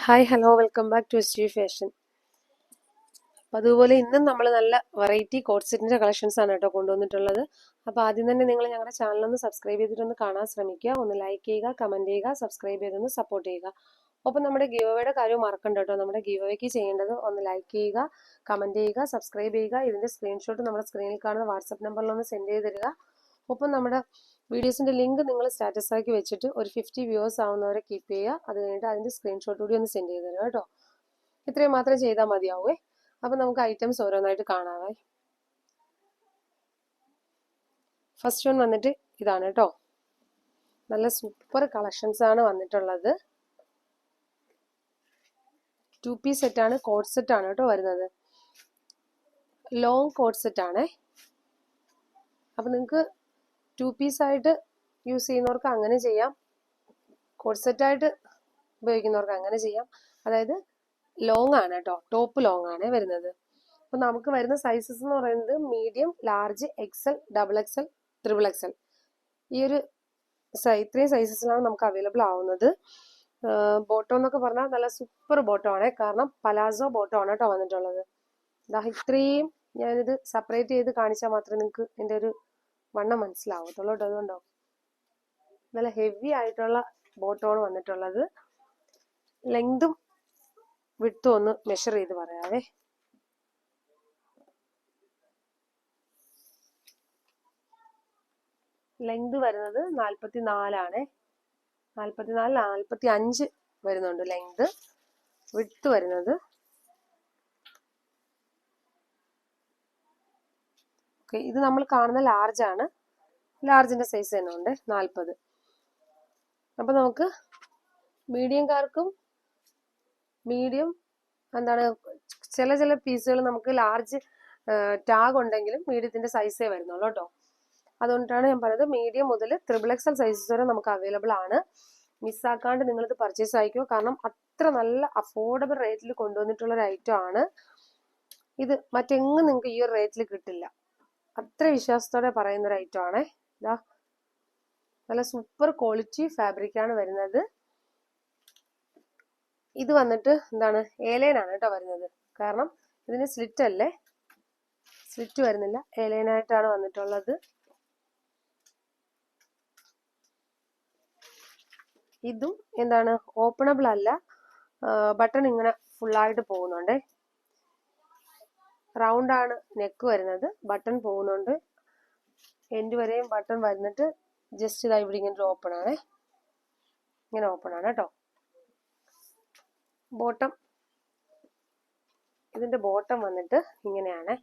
Hi hello welcome back to S G fashion. അപ്പോൾ അതുപോലെ ഇന്നും നമ്മൾ നല്ല വെറൈറ്റി കോഡ് സെറ്റിൻ്റെ കളക്ഷൻസ് ആണ് കേട്ടോ കൊണ്ടുവന്നിട്ടുള്ളത്. അപ്പോൾ ആദ്യം തന്നെ നിങ്ങൾ ഞങ്ങളുടെ ചാനലൊന്ന് സബ്സ്ക്രൈബ് ചെയ്തിട്ടൊന്ന് കാണാൻ ശ്രമിക്കുക. ഒന്ന് ലൈക്ക് ചെയ്യുക, കമൻറ്റ് ചെയ്യുക, സബ്സ്ക്രൈബ് ചെയ്തൊന്ന് സപ്പോർട്ട് ചെയ്യുക. ഒപ്പം നമ്മുടെ ഗീവ് അവേയുടെ കാര്യം മറക്കണ്ട കേട്ടോ. നമ്മുടെ ഗീവ് അവേക്ക് ചെയ്യേണ്ടത് ഒന്ന് ലൈക്ക് ചെയ്യുക, കമൻറ്റ് ചെയ്യുക, സബ്സ്ക്രൈബ് ചെയ്യുക. ഇതിൻ്റെ സ്ക്രീൻഷോട്ട് നമ്മുടെ സ്ക്രീനിൽ കാണുന്ന വാട്സപ്പ് നമ്പറിലൊന്ന് സെൻഡ് ചെയ്ത് തരിക. ഒപ്പം നമ്മുടെ വീഡിയോസിൻ്റെ ലിങ്ക് നിങ്ങൾ സ്റ്റാറ്റസ് ആക്കി വെച്ചിട്ട് ഒരു 50 വ്യൂവേഴ്സ് ആവുന്നവരെ കീപ്പ് ചെയ്യുക. അത് കഴിഞ്ഞിട്ട് അതിൻ്റെ സ്ക്രീൻഷോട്ട് കൂടി ഒന്ന് സെൻഡ് ചെയ്ത് തരിക കേട്ടോ. ഇത്രയും മാത്രം ചെയ്താൽ മതിയാവേ. അപ്പം നമുക്ക് ഐറ്റംസ് ഓരോന്നായിട്ട് കാണാവേ. ഫസ്റ്റ് വൺ വന്നിട്ട് ഇതാണ് കേട്ടോ. നല്ല സൂപ്പർ കളക്ഷൻസ് ആണ് വന്നിട്ടുള്ളത്. 2 പീസ് സെറ്റാണ്, കോഡ് സെറ്റ് ആണ് കേട്ടോ വരുന്നത്. ലോങ് കോഡ് സെറ്റ് ആണേ. അപ്പം നിങ്ങൾക്ക് 2 പീസായിട്ട് യൂസ് ചെയ്യുന്നവർക്ക് അങ്ങനെ ചെയ്യാം, കോഡ് സെറ്റായിട്ട് ഉപയോഗിക്കുന്നവർക്ക് അങ്ങനെ ചെയ്യാം. അതായത് ലോങ് ആണ് കേട്ടോ, ടോപ്പ് ലോങ് ആണ് വരുന്നത്. അപ്പം നമുക്ക് വരുന്ന സൈസസ് എന്ന് പറയുന്നത് medium, large, XL, double XL, triple XL. ഈ ഒരു ഇത്രയും സൈസസിലാണ് നമുക്ക് അവൈലബിൾ ആവുന്നത്. ബോട്ടം എന്നൊക്കെ പറഞ്ഞാൽ നല്ല സൂപ്പർ ബോട്ടം ആണ്, കാരണം പലാസോ ബോട്ടം ആണ് കേട്ടോ വന്നിട്ടുള്ളത്. ഇത്രയും ഞാനിത് സെപ്പറേറ്റ് ചെയ്ത് കാണിച്ചാൽ മാത്രമേ നിങ്ങൾക്ക് എൻ്റെ ഒരു വണ്ണം മനസ്സിലാവത്തുള്ളൂ കേട്ടോ. അതുകൊണ്ടോ നല്ല ഹെവി ആയിട്ടുള്ള ബോട്ടമാണ് വന്നിട്ടുള്ളത്. ലെങ്തും വിഡ്ത്തും ഒന്ന് മെഷർ ചെയ്ത് പറയാവേ. ലെങ്ത് വരുന്നത് 44 ആണ്. 44, 45 വരുന്നുണ്ട് ലെങ്ത്. വിഡ്ത്ത് വരുന്നത് ഓക്കെ, ഇത് നമ്മൾ കാണുന്ന ലാർജ് ആണ്. ലാർജിന്റെ സൈസ് തന്നെ ഉണ്ട് 40. അപ്പൊ നമുക്ക് മീഡിയംകാർക്കും മീഡിയം എന്താണ് ചില പീസുകൾ നമുക്ക് ലാർജ് ടാഗ് ഉണ്ടെങ്കിലും മീഡിയത്തിന്റെ സൈസേ വരുന്നുള്ളൂ കേട്ടോ. അതുകൊണ്ടാണ് ഞാൻ പറയുന്നത് മീഡിയം മുതൽ ട്രിപ്പിൾ എക്സൽ സൈസസ് വരെ നമുക്ക് അവൈലബിൾ ആണ്. മിസ്സാക്കാണ്ട് നിങ്ങളിത് പർച്ചേസ് ആയിക്കോ, കാരണം അത്ര നല്ല അഫോർഡബിൾ റേറ്റിൽ കൊണ്ടുവന്നിട്ടുള്ള ഒരു ഐറ്റം ആണ് ഇത്. മറ്റെങ്ങും നിങ്ങൾക്ക് ഈ ഒരു റേറ്റിൽ കിട്ടില്ല. അത്ര വിശ്വാസത്തോടെ പറയുന്ന ഒരു ഐറ്റം ആണ്. ഇതാ നല്ല സൂപ്പർ ക്വാളിറ്റി ഫാബ്രിക് ആണ് വരുന്നത്. ഇത് വന്നിട്ട് എന്താണ് A-ലൈൻ ആണ് കേട്ടോ വരുന്നത്, കാരണം ഇതിന് സ്ലിറ്റ് അല്ലേ, സ്ലിറ്റ് വരുന്നില്ല, A-ലൈൻ ആയിട്ടാണ് വന്നിട്ടുള്ളത്. ഇതും എന്താണ് ഓപ്പണബിൾ അല്ല, ബട്ടൺ ഇങ്ങനെ ഫുള്ളായിട്ട് പോകുന്നുണ്ട്. റൗണ്ട് ആണ് നെക്ക് വരുന്നത്, ബട്ടൺ പോകുന്നുണ്ട്. എൻഡ് വരെയും ബട്ടൺ വരുന്നിട്ട് ജസ്റ്റ് ഇതാ ഇവിടെ ഇങ്ങനെ ഓപ്പൺ ആണ്, ഇങ്ങനെ ഓപ്പൺ ആണ് കേട്ടോ. ബോട്ടം, ഇതിന്റെ ബോട്ടം വന്നിട്ട് ഇങ്ങനെയാണ്.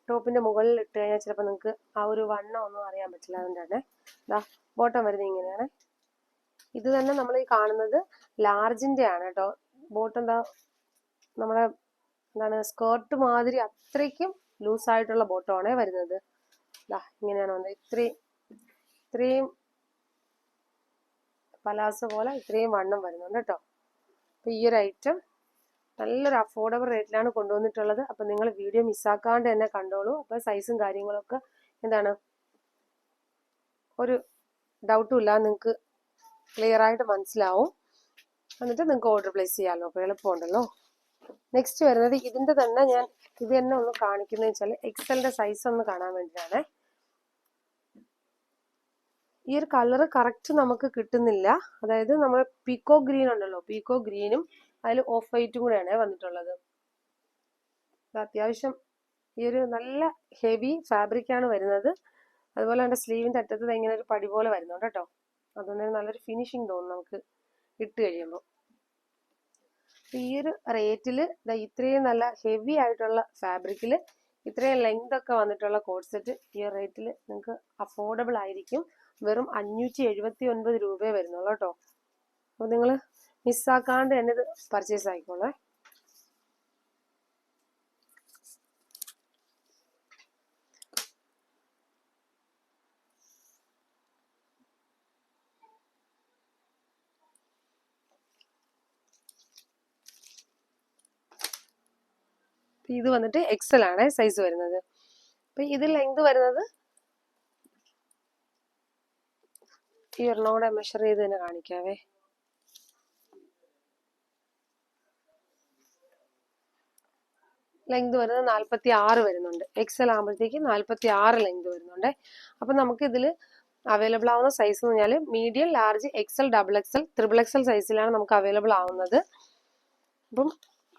ടോപ്പിന്റെ മുകളിൽ ഇട്ട് കഴിഞ്ഞാൽ ചിലപ്പോൾ നിങ്ങൾക്ക് ആ ഒരു വണ്ണം ഒന്നും അറിയാൻ പറ്റില്ല, അതുകൊണ്ടാണ്. ഇതാ ബോട്ടം വരുന്നത് ഇങ്ങനെയാണ്. ഇത് തന്നെ നമ്മൾ ഈ കാണുന്നത് ലാർജിന്റെ ആണ് കേട്ടോ. ബോട്ടം എന്താ നമ്മുടെ എന്താണ് സ്കേർട്ട് മാതിരി അത്രയ്ക്കും ലൂസായിട്ടുള്ള ബോട്ടം ആണ് വരുന്നത്. ഇങ്ങനെയാണ് വന്നത്. ഇത്രയും പലാസോ പോലെ ഇത്രയും വണ്ണം വരുന്നുണ്ട് കേട്ടോ. അപ്പൊ ഈ ഒരു ഐറ്റം നല്ലൊരു അഫോർഡബിൾ റേറ്റിലാണ് കൊണ്ടുവന്നിട്ടുള്ളത്. അപ്പൊ നിങ്ങൾ വീഡിയോ മിസ്സാക്കാണ്ട് തന്നെ കണ്ടോളൂ. അപ്പൊ സൈസും കാര്യങ്ങളൊക്കെ എന്താണ് ഒരു ഡൗട്ടും ഇല്ല, നിങ്ങൾക്ക് ക്ലിയർ ആയിട്ട് മനസ്സിലാവും. എന്നിട്ട് നിങ്ങൾക്ക് ഓർഡർ പ്ലേസ് ചെയ്യാമല്ലോ, അപ്പോൾ എളുപ്പമുണ്ടല്ലോ. നെക്സ്റ്റ് വരുന്നത് ഇതിന്റെ തന്നെ ഞാൻ ഇത് തന്നെ ഒന്ന് കാണിക്കുന്നത് വെച്ചാൽ എക്സലിന്റെ സൈസ് ഒന്ന് കാണാൻ വേണ്ടിയിട്ടാണ്. ഈ ഒരു കളർ കറക്റ്റ് നമുക്ക് കിട്ടുന്നില്ല. അതായത് നമ്മൾ പീക്കോ ഗ്രീൻ ഉണ്ടല്ലോ, പീക്കോ ഗ്രീനും അതിൽ ഓഫ് വൈറ്റും കൂടെയാണ് വന്നിട്ടുള്ളത്. അത്യാവശ്യം ഈ ഒരു നല്ല ഹെവി ഫാബ്രിക് ആണ് വരുന്നത്. അതുപോലെ എൻ്റെ സ്ലീവിന്റെ അറ്റത്ത് ഇങ്ങനെ ഒരു പടി പോലെ വരുന്നുണ്ട് കേട്ടോ. അതുകൊണ്ട് നല്ലൊരു ഫിനിഷിങ് തോന്നും നമുക്ക് ഇട്ട് കഴിയുമ്പോൾ. ഈ ഒരു റേറ്റില് ഇത്രയും നല്ല ഹെവി ആയിട്ടുള്ള ഫാബ്രിക്കിൽ ഇത്രയും ലെങ്ത് ഒക്കെ വന്നിട്ടുള്ള കോഡ് സെറ്റ് ഈ റേറ്റിൽ നിങ്ങൾക്ക് അഫോർഡബിൾ ആയിരിക്കും. വെറും 579 രൂപയെ വരുന്നുള്ളൂ കേട്ടോ. അപ്പോൾ നിങ്ങൾ മിസ്സാക്കാണ്ട് തന്നെ ഇത് പർച്ചേസ് ആയിക്കോളേ. ഇത് വന്നിട്ട് എക്സൽ ആണ് സൈസ് വരുന്നത്. അപ്പൊ ഇത് ലെങ്ത് വരുന്നത് ഈ ഒരെണ്ണോടെ മെഷർ ചെയ്ത് തന്നെ കാണിക്കാവേ. ലെങ്ത് വരുന്നത് 46 വരുന്നുണ്ട്. എക്സൽ ആകുമ്പോഴത്തേക്ക് 46 ലെങ്ത് വരുന്നുണ്ട്. അപ്പം നമുക്ക് ഇതിൽ അവൈലബിൾ ആവുന്ന സൈസ് എന്ന് പറഞ്ഞാൽ medium, large, XL, double XL, triple XL സൈസിലാണ് നമുക്ക് അവൈലബിൾ ആവുന്നത്. അപ്പം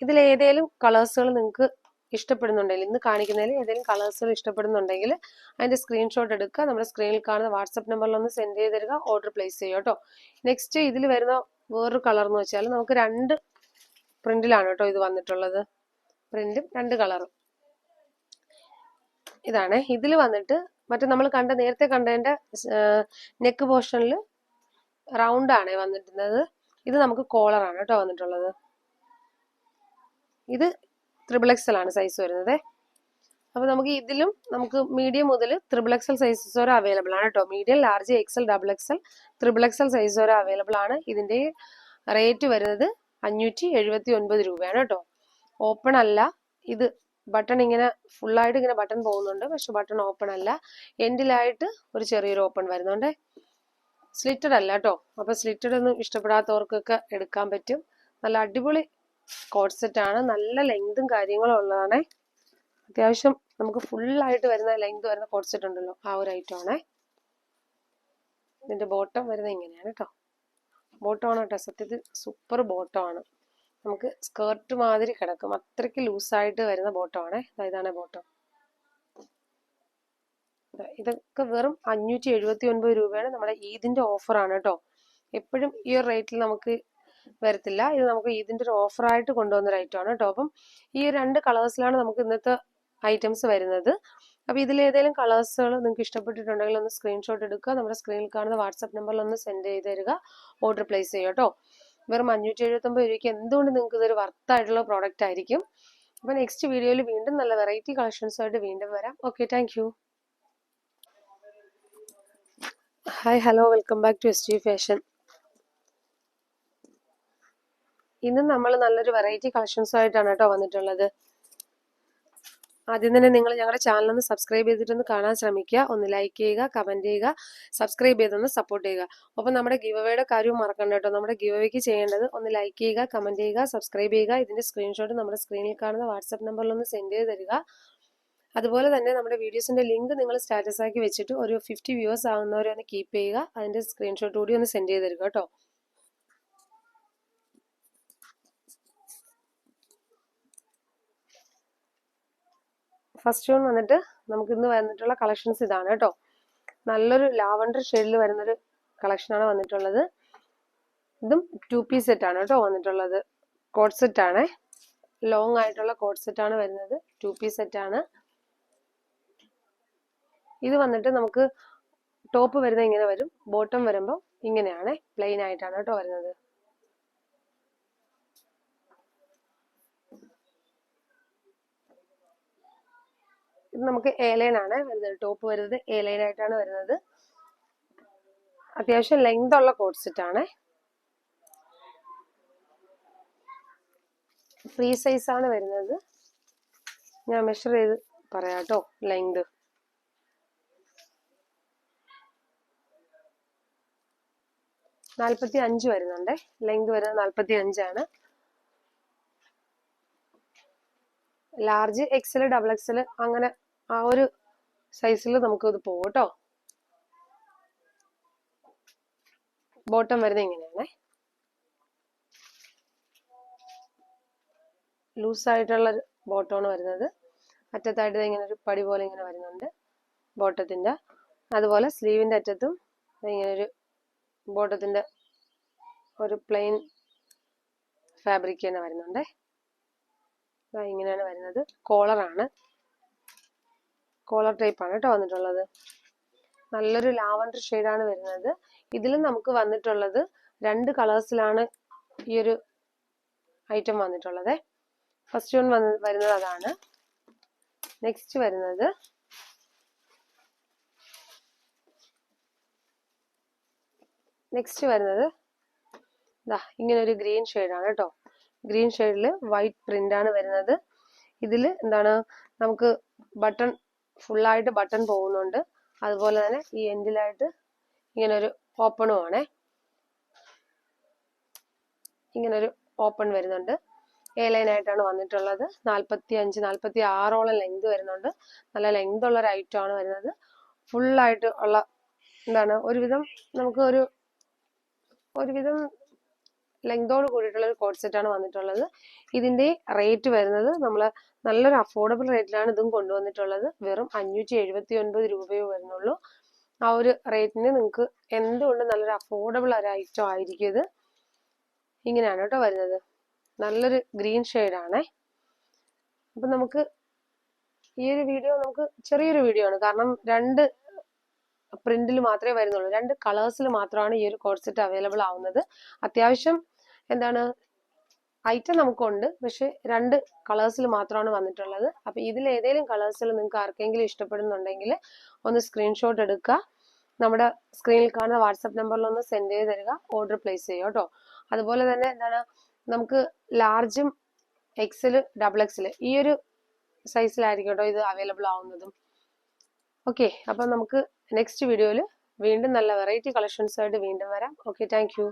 ഇതിൽ ഏതെങ്കിലും കളേഴ്സുകൾ നിങ്ങൾക്ക് ഇഷ്ടപ്പെടുന്നുണ്ടെങ്കിൽ, ഇന്ന് കാണിക്കുന്നതിൽ ഏതെങ്കിലും കളേഴ്സുകൾ ഇഷ്ടപ്പെടുന്നുണ്ടെങ്കിൽ അതിന്റെ സ്ക്രീൻഷോട്ട് എടുക്കുക, നമ്മുടെ സ്ക്രീനിൽ കാണുന്ന വാട്സപ്പ് നമ്പറിൽ ഒന്ന് സെൻഡ് ചെയ്ത് തരിക, ഓർഡർ പ്ലേസ് ചെയ്യുക കേട്ടോ. നെക്സ്റ്റ് ഇതിൽ വരുന്ന വേറൊരു കളർ എന്ന് വെച്ചാൽ നമുക്ക് 2 പ്രിന്റിലാണ് കേട്ടോ ഇത് വന്നിട്ടുള്ളത്. പ്രിന്റും 2 കളറും ഇതാണ്. ഇതിൽ വന്നിട്ട് മറ്റേ നമ്മൾ നേരത്തെ കണ്ടതിന്റെ നെക്ക് പോർഷനിൽ റൗണ്ട് ആണ് വന്നിട്ടുള്ളത്. ഇത് നമുക്ക് കോളർ ആണ് കേട്ടോ വന്നിട്ടുള്ളത്. ഇത് ട്രിപ്പിൾ എക്സൽ ആണ് സൈസ് വരുന്നത്. അപ്പൊ നമുക്ക് ഇതിലും നമുക്ക് മീഡിയം മുതൽ ട്രിപ്പിൾ എക്സൽ സൈസസ് വരെ അവൈലബിൾ ആണ് കേട്ടോ. Medium, large, XL, double XL, triple XL size വരെ അവൈലബിൾ ആണ്. ഇതിന്റെ റേറ്റ് വരുന്നത് 579 രൂപയാണ് കേട്ടോ. ഓപ്പൺ അല്ല, ഇത് ബട്ടൺ ഇങ്ങനെ ഫുള്ളായിട്ട് ഇങ്ങനെ ബട്ടൺ പോകുന്നുണ്ട്, പക്ഷെ ബട്ടൺ ഓപ്പൺ അല്ല. എൻഡിലായിട്ട് ഒരു ചെറിയൊരു ഓപ്പൺ വരുന്നുണ്ട്. സ്ലിറ്റഡ് അല്ല കേട്ടോ. അപ്പൊ സ്ലിറ്റഡ് ഒന്നും ഇഷ്ടപ്പെടാത്തവർക്കൊക്കെ എടുക്കാൻ പറ്റും. നല്ല അടിപൊളി കോഡ് സെറ്റ് ആണ്. നല്ല ലെങ്തും കാര്യങ്ങളും ഉള്ളതാണ്. അത്യാവശ്യം നമുക്ക് ഫുള്ളായിട്ട് വരുന്ന ലെങ്ത് വരുന്ന കോഡ് സെറ്റ് ഉണ്ടല്ലോ, ആ ഒരു ഐറ്റം ആണേ. ഇതിന്റെ ബോട്ടം വരുന്നത് ഇങ്ങനെയാണ് കേട്ടോ. ബോട്ടം ആണ് കേട്ടോ, സത്യത്തിൽ സൂപ്പർ ബോട്ടം ആണ്. നമുക്ക് സ്കേർട്ട് മാതിരി കിടക്കും, അത്രയ്ക്ക് ലൂസായിട്ട് വരുന്ന ബോട്ടം ആണേ. ഇതാണ് ബോട്ടം. ഇതൊക്കെ വെറും 579 രൂപയാണ്. നമ്മുടെ ഈദിന്റെ ഓഫർ ആണ് കേട്ടോ. എപ്പോഴും ഈ ഒരു റേറ്റിൽ നമുക്ക് വരത്തില്ല. ഇത് നമുക്ക് ഇതിന്റെ ഒരു ഓഫറായിട്ട് കൊണ്ടുവന്ന ഒരു ഐറ്റം ആണ് കേട്ടോ. അപ്പം ഈ 2 കളേഴ്സിലാണ് നമുക്ക് ഇന്നത്തെ ഐറ്റംസ് വരുന്നത്. അപ്പൊ ഇതിൽ ഏതെങ്കിലും കളേഴ്സുകൾ നിങ്ങൾക്ക് ഇഷ്ടപ്പെട്ടിട്ടുണ്ടെങ്കിൽ ഒന്ന് സ്ക്രീൻഷോട്ട് എടുക്കുക, നമ്മുടെ സ്ക്രീനിൽ കാണുന്ന വാട്സപ്പ് നമ്പറിൽ ഒന്ന് സെൻഡ് ചെയ്ത് തരിക, ഓർഡർ പ്ലേസ് ചെയ്യുക കേട്ടോ. വെറും 579 രൂപയ്ക്ക് എന്തുകൊണ്ട് നിങ്ങൾക്ക് ഇതൊരു വർത്തായിട്ടുള്ള പ്രോഡക്റ്റ് ആയിരിക്കും. അപ്പൊ നെക്സ്റ്റ് വീഡിയോയിൽ വീണ്ടും നല്ല വെറൈറ്റി കളക്ഷൻസുമായിട്ട് വീണ്ടും വരാം. Okay, thank you. Hi, hello, welcome back to SG fashion. ഇന്ന് നമ്മൾ നല്ലൊരു വെറൈറ്റി കളക്ഷൻസുമായിട്ടാണ് കേട്ടോ വന്നിട്ടുള്ളത്. ആദ്യം തന്നെ നിങ്ങൾ ഞങ്ങളുടെ ചാനൽ ഒന്ന് സബ്സ്ക്രൈബ് ചെയ്തിട്ടൊന്ന് കാണാൻ ശ്രമിക്കുക. ഒന്ന് ലൈക്ക് ചെയ്യുക, കമന്റ് ചെയ്യുക, സബ്സ്ക്രൈബ് ചെയ്തൊന്ന് സപ്പോർട്ട് ചെയ്യുക. ഒപ്പം നമ്മുടെ ഗിവ് അവേയുടെ കാര്യവും മറക്കണ്ട കേട്ടോ. നമ്മുടെ ഗിവ് അവേക്ക് ചെയ്യേണ്ടത് ഒന്ന് ലൈക്ക് ചെയ്യുക, കമന്റ് ചെയ്യുക, സബ്സ്ക്രൈബ് ചെയ്യുക. ഇതിന്റെ സ്ക്രീൻഷോട്ട് നമ്മുടെ സ്ക്രീനിൽ കാണുന്ന വാട്സപ്പ് നമ്പറിൽ ഒന്ന് സെൻഡ് ചെയ്ത് തരിക. അതുപോലെ തന്നെ നമ്മുടെ വീഡിയോസിന്റെ ലിങ്ക് നിങ്ങൾ സ്റ്റാറ്റസ് ആക്കി വെച്ചിട്ട് ഒരു 50 വ്യൂവേഴ്സ് ആവുന്നവരെ ഒന്ന് കീപ്പ് ചെയ്യുക. അതിന്റെ സ്ക്രീൻഷോട്ട് കൂടി ഒന്ന് സെൻഡ് ചെയ്ത് തരിക കേട്ടോ. ഫസ്റ്റ് വൺ വന്നിട്ട് നമുക്ക് ഇന്ന് വന്നിട്ടുള്ള കളക്ഷൻസ് ഇതാണ് കേട്ടോ. നല്ലൊരു ലാവണ്ടർ ഷെയ്ഡിൽ വരുന്നൊരു കളക്ഷനാണ് വന്നിട്ടുള്ളത്. ഇതും 2 പീസ് സെറ്റ് ആണ് കേട്ടോ വന്നിട്ടുള്ളത്. കോഡ് സെറ്റ് ആണ്, ലോങ് ആയിട്ടുള്ള കോഡ് സെറ്റ് ആണ് വരുന്നത്. 2 പീസ് സെറ്റ് ആണ്. ഇത് വന്നിട്ട് നമുക്ക് ടോപ്പ് വരുന്നത് ഇങ്ങനെ വരും, ബോട്ടം വരുമ്പോൾ ഇങ്ങനെയാണ്, പ്ലെയിൻ ആയിട്ടാണ് കേട്ടോ വരുന്നത്. ഇത് നമുക്ക് A-ലൈൻ ആണ് വരുന്നത്. ടോപ്പ് വരുന്നത് A-ലൈൻ ആയിട്ടാണ് വരുന്നത്. അത്യാവശ്യം ലെങ്ത് ഉള്ള കോഡ് സെറ്റ് ആണ്. ഫ്രീ സൈസ് ആണ് വരുന്നത്. ഞാൻ മെഷർ ചെയ്ത് പറയാം കേട്ടോ. ലെങ്ത് 45 വരുന്നുണ്ട്. ലെങ്ത് വരുന്നത് 45 ആണ്. ലാർജ്, എക്സൽ, ഡബിൾ എക്സൽ അങ്ങനെ ആ ഒരു സൈസിൽ നമുക്ക് ഇത് പോകും കേട്ടോ. ബോട്ടം വരുന്നത് ഇങ്ങനെയാണ്, ലൂസായിട്ടുള്ള ബോട്ടമാണ് വരുന്നത്. അറ്റത്തായിട്ട് ഇങ്ങനെ ഒരു പടി പോലെ ഇങ്ങനെ വരുന്നുണ്ട് ബോട്ടത്തിന്റെ. അതുപോലെ സ്ലീവിന്റെ അറ്റത്തും ഇങ്ങനെ ഒരു ബോട്ടത്തിന്റെ ഒരു പ്ലെയിൻ ഫാബ്രിക് തന്നെ വരുന്നുണ്ട്. ഇങ്ങനെയാണ് വരുന്നത്. കോളറാണ്, കോളർ ടൈപ്പ് ആണ് കേട്ടോ വന്നിട്ടുള്ളത്. നല്ലൊരു ലാവണ്ടർ ഷെയ്ഡാണ് വരുന്നത്. ഇതിലും നമുക്ക് വന്നിട്ടുള്ളത് 2 കളേഴ്സിലാണ് ഈ ഒരു ഐറ്റം വന്നിട്ടുള്ളത്. ഫസ്റ്റ് വൺ വരുന്നത് അതാണ്. നെക്സ്റ്റ് വരുന്നത് ഇങ്ങനെ ഒരു ഗ്രീൻ ഷെയ്ഡാണ് കേട്ടോ. ഗ്രീൻ ഷെയ്ഡിൽ വൈറ്റ് പ്രിന്റ് ആണ് വരുന്നത്. ഇതിൽ എന്താണ് നമുക്ക് ബട്ടൺ ഫുള്ളായിട്ട് ബട്ടൺ പോകുന്നുണ്ട്. അതുപോലെ തന്നെ ഈ എൻഡിലായിട്ട് ഇങ്ങനെ ഒരു ഓപ്പണും ആണ്. ഇങ്ങനെ ഒരു ഓപ്പൺ വരുന്നുണ്ട്. എ ലൈൻ ആയിട്ടാണ് വന്നിട്ടുള്ളത്. 45-46 ലെങ്ത് വരുന്നുണ്ട്. നല്ല ലെങ്ത് ഉള്ള ഒരു ഐറ്റം ആണ് വരുന്നത്. ഫുള്ളായിട്ട് ഉള്ള എന്താണ് ഒരുവിധം നമുക്ക് ഒരുവിധം ലെങ്തോട് കൂടിയിട്ടുള്ള ഒരു കോഡ് സെറ്റ് ആണ് വന്നിട്ടുള്ളത്. ഇതിന്റെ റേറ്റ് വരുന്നത് നമ്മൾ നല്ലൊരു അഫോർഡബിൾ റേറ്റിലാണ് ഇതും കൊണ്ടുവന്നിട്ടുള്ളത്. വെറും 579 രൂപയേ വരുന്നുള്ളൂ. ആ ഒരു റേറ്റിന് നിങ്ങൾക്ക് എന്തുകൊണ്ട് നല്ലൊരു അഫോർഡബിൾ ഒരു ഐറ്റം ആയിരിക്കും ഇത്. ഇങ്ങനെയാണ് കേട്ടോ വരുന്നത്. നല്ലൊരു ഗ്രീൻ ഷെയ്ഡാണേ. അപ്പം നമുക്ക് ഈ ഒരു വീഡിയോ നമുക്ക് ചെറിയൊരു വീഡിയോ ആണ്, കാരണം 2 പ്രിന്റിൽ മാത്രമേ വരുന്നുള്ളൂ. 2 കളേഴ്സിൽ മാത്രമാണ് ഈ ഒരു കോഡ് സെറ്റ് അവൈലബിൾ ആവുന്നത്. അത്യാവശ്യം എന്താണ് ഐറ്റം നമുക്കുണ്ട്, പക്ഷെ 2 കളേഴ്സിൽ മാത്രമാണ് വന്നിട്ടുള്ളത്. അപ്പൊ ഇതിൽ ഏതെങ്കിലും കളേഴ്സിൽ നിങ്ങൾക്ക് ആർക്കെങ്കിലും ഇഷ്ടപ്പെടുന്നുണ്ടെങ്കിൽ ഒന്ന് സ്ക്രീൻഷോട്ട് എടുക്കുക, നമ്മുടെ സ്ക്രീനിൽ കാണുന്ന വാട്സപ്പ് നമ്പറിൽ ഒന്ന് സെൻഡ് ചെയ്ത് തരിക, ഓർഡർ പ്ലേസ് ചെയ്യുക കേട്ടോ. അതുപോലെ തന്നെ എന്താണ് നമുക്ക് ലാർജും എക്സൽ ഡബിൾ എക്സൽ ഈ ഒരു സൈസിലായിരിക്കും കേട്ടോ ഇത് അവൈലബിൾ ആവുന്നതും. ഓക്കെ, അപ്പം നമുക്ക് നെക്സ്റ്റ് വീഡിയോയിൽ വീണ്ടും നല്ല വെറൈറ്റി കളക്ഷൻസ് ആയിട്ട് വീണ്ടും വരാം. Okay, thank U.